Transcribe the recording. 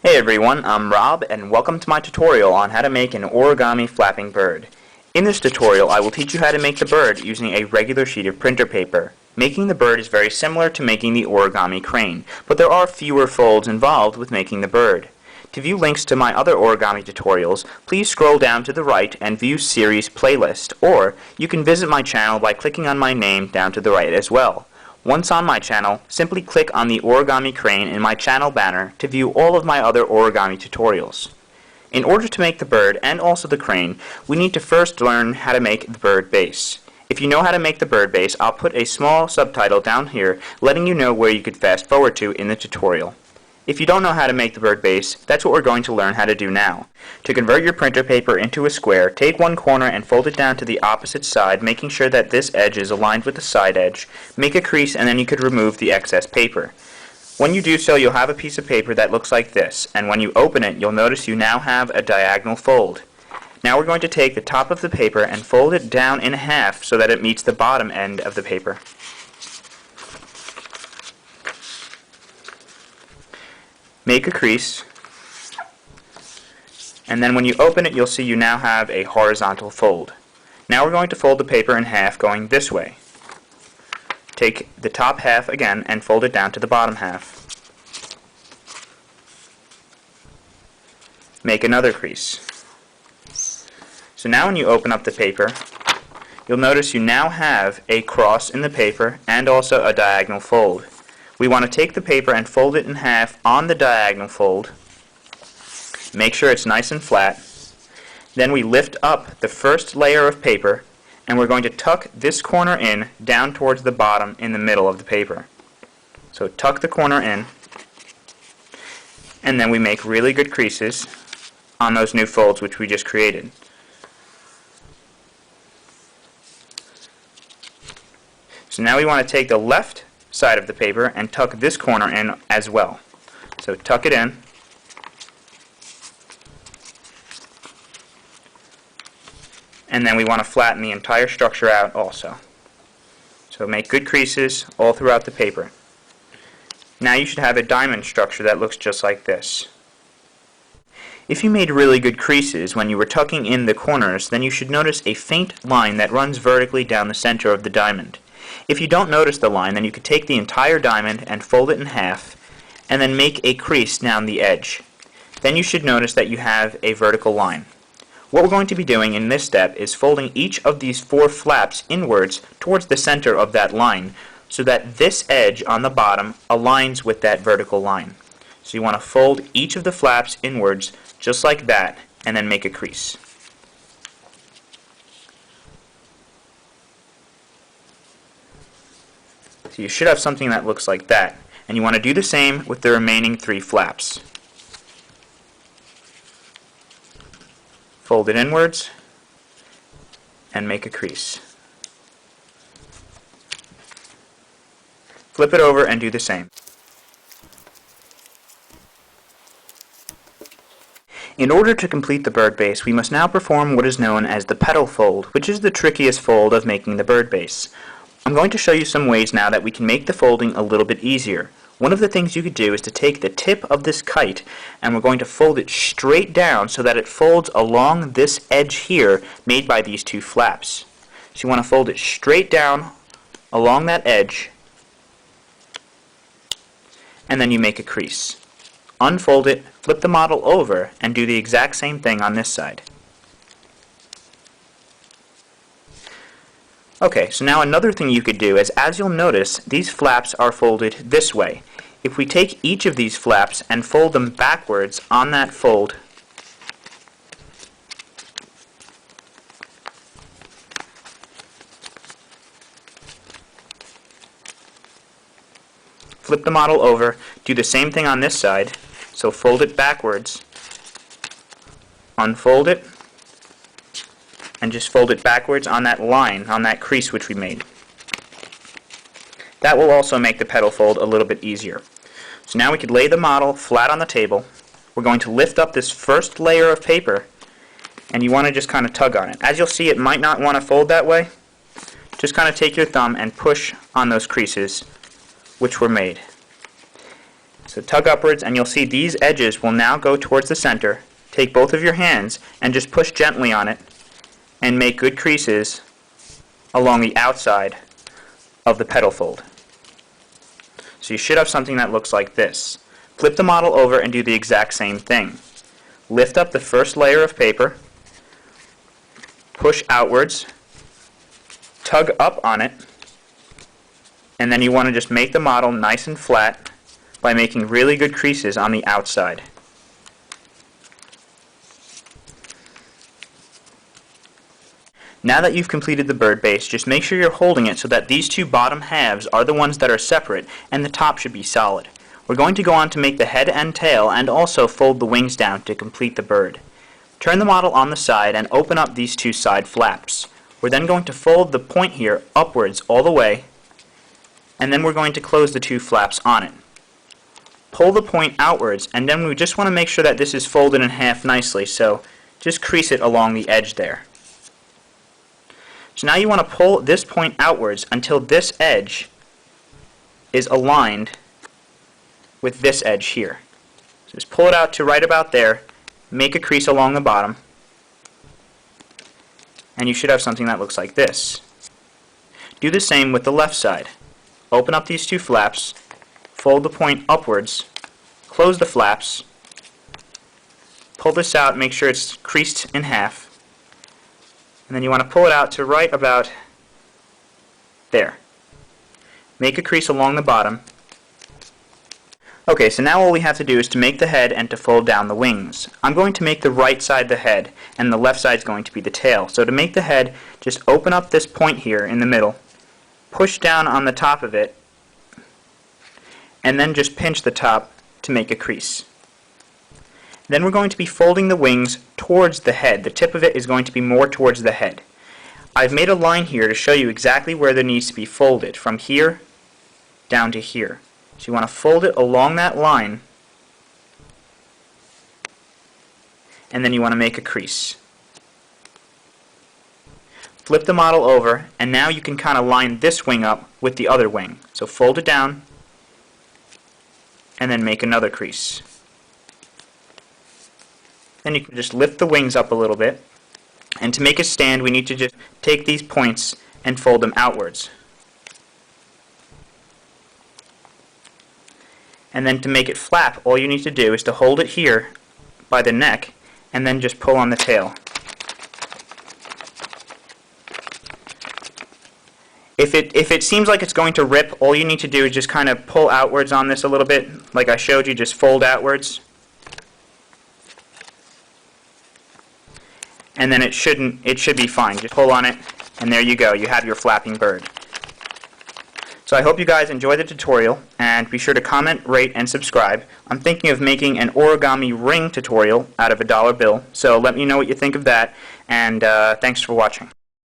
Hey everyone, I'm Rob and welcome to my tutorial on how to make an origami flapping bird. In this tutorial I will teach you how to make the bird using a regular sheet of printer paper. Making the bird is very similar to making the origami crane, but there are fewer folds involved with making the bird. To view links to my other origami tutorials, please scroll down to the right and view series playlist, or you can visit my channel by clicking on my name down to the right as well. Once on my channel, simply click on the origami crane in my channel banner to view all of my other origami tutorials. In order to make the bird and also the crane, we need to first learn how to make the bird base. If you know how to make the bird base, I'll put a small subtitle down here letting you know where you could fast forward to in the tutorial. If you don't know how to make the bird base, that's what we're going to learn how to do now. To convert your printer paper into a square, take one corner and fold it down to the opposite side, making sure that this edge is aligned with the side edge. Make a crease and then you could remove the excess paper. When you do so, you'll have a piece of paper that looks like this, and when you open it, you'll notice you now have a diagonal fold. Now we're going to take the top of the paper and fold it down in half so that it meets the bottom end of the paper. Make a crease, and then when you open it you'll see you now have a horizontal fold. Now we're going to fold the paper in half going this way. Take the top half again and fold it down to the bottom half. Make another crease. So now when you open up the paper, you'll notice you now have a cross in the paper and also a diagonal fold. We want to take the paper and fold it in half on the diagonal fold. Make sure it's nice and flat. Then we lift up the first layer of paper and we're going to tuck this corner in down towards the bottom in the middle of the paper. So tuck the corner in, and then we make really good creases on those new folds which we just created. So now we want to take the left side of the paper and tuck this corner in as well. So tuck it in, and then we want to flatten the entire structure out also. So make good creases all throughout the paper. Now you should have a diamond structure that looks just like this. If you made really good creases when you were tucking in the corners, then you should notice a faint line that runs vertically down the center of the diamond. If you don't notice the line, then you could take the entire diamond and fold it in half and then make a crease down the edge. Then you should notice that you have a vertical line. What we're going to be doing in this step is folding each of these 4 flaps inwards towards the center of that line so that this edge on the bottom aligns with that vertical line. So you want to fold each of the flaps inwards just like that and then make a crease. So you should have something that looks like that, and you want to do the same with the remaining 3 flaps. Fold it inwards and make a crease. Flip it over and do the same. In order to complete the bird base, we must now perform what is known as the petal fold, which is the trickiest fold of making the bird base. I'm going to show you some ways now that we can make the folding a little bit easier. One of the things you could do is to take the tip of this kite and we're going to fold it straight down so that it folds along this edge here made by these 2 flaps. So you want to fold it straight down along that edge and then you make a crease. Unfold it, flip the model over, and do the exact same thing on this side. Okay, so now another thing you could do is, as you'll notice, these flaps are folded this way. If we take each of these flaps and fold them backwards on that fold, flip the model over, do the same thing on this side, so fold it backwards, unfold it, and just fold it backwards on that line, on that crease which we made. That will also make the petal fold a little bit easier. So now we could lay the model flat on the table. We're going to lift up this first layer of paper, and you want to just kind of tug on it. As you'll see, it might not want to fold that way. Just kind of take your thumb and push on those creases which were made. So tug upwards, and you'll see these edges will now go towards the center. Take both of your hands and just push gently on it and make good creases along the outside of the petal fold. So you should have something that looks like this. Flip the model over and do the exact same thing. Lift up the first layer of paper, push outwards, tug up on it, and then you want to just make the model nice and flat by making really good creases on the outside. Now that you've completed the bird base, just make sure you're holding it so that these two bottom halves are the ones that are separate and the top should be solid. We're going to go on to make the head and tail and also fold the wings down to complete the bird. Turn the model on the side and open up these two side flaps. We're then going to fold the point here upwards all the way, and then we're going to close the two flaps on it. Pull the point outwards, and then we just want to make sure that this is folded in half nicely, so just crease it along the edge there. So now you want to pull this point outwards until this edge is aligned with this edge here. So just pull it out to right about there, make a crease along the bottom, and you should have something that looks like this. Do the same with the left side. Open up these two flaps, fold the point upwards, close the flaps, pull this out, make sure it's creased in half, and then you want to pull it out to right about there. Make a crease along the bottom. Okay, so now all we have to do is to make the head and to fold down the wings. I'm going to make the right side the head, and the left side is going to be the tail. So to make the head, just open up this point here in the middle, push down on the top of it, and then just pinch the top to make a crease. Then we're going to be folding the wings towards the head. The tip of it is going to be more towards the head. I've made a line here to show you exactly where there needs to be folded, from here down to here. So you want to fold it along that line, and then you want to make a crease. Flip the model over, and now you can kind of line this wing up with the other wing. So fold it down, and then make another crease. Then you can just lift the wings up a little bit, and to make a stand we need to just take these points and fold them outwards. And then to make it flap, all you need to do is to hold it here by the neck and then just pull on the tail. If it seems like it's going to rip, all you need to do is just kind of pull outwards on this a little bit, like I showed you, just fold outwards. And then it should be fine. Just pull on it, and there you go. You have your flapping bird. So I hope you guys enjoyed the tutorial, and be sure to comment, rate, and subscribe. I'm thinking of making an origami ring tutorial out of a dollar bill, so let me know what you think of that, and thanks for watching.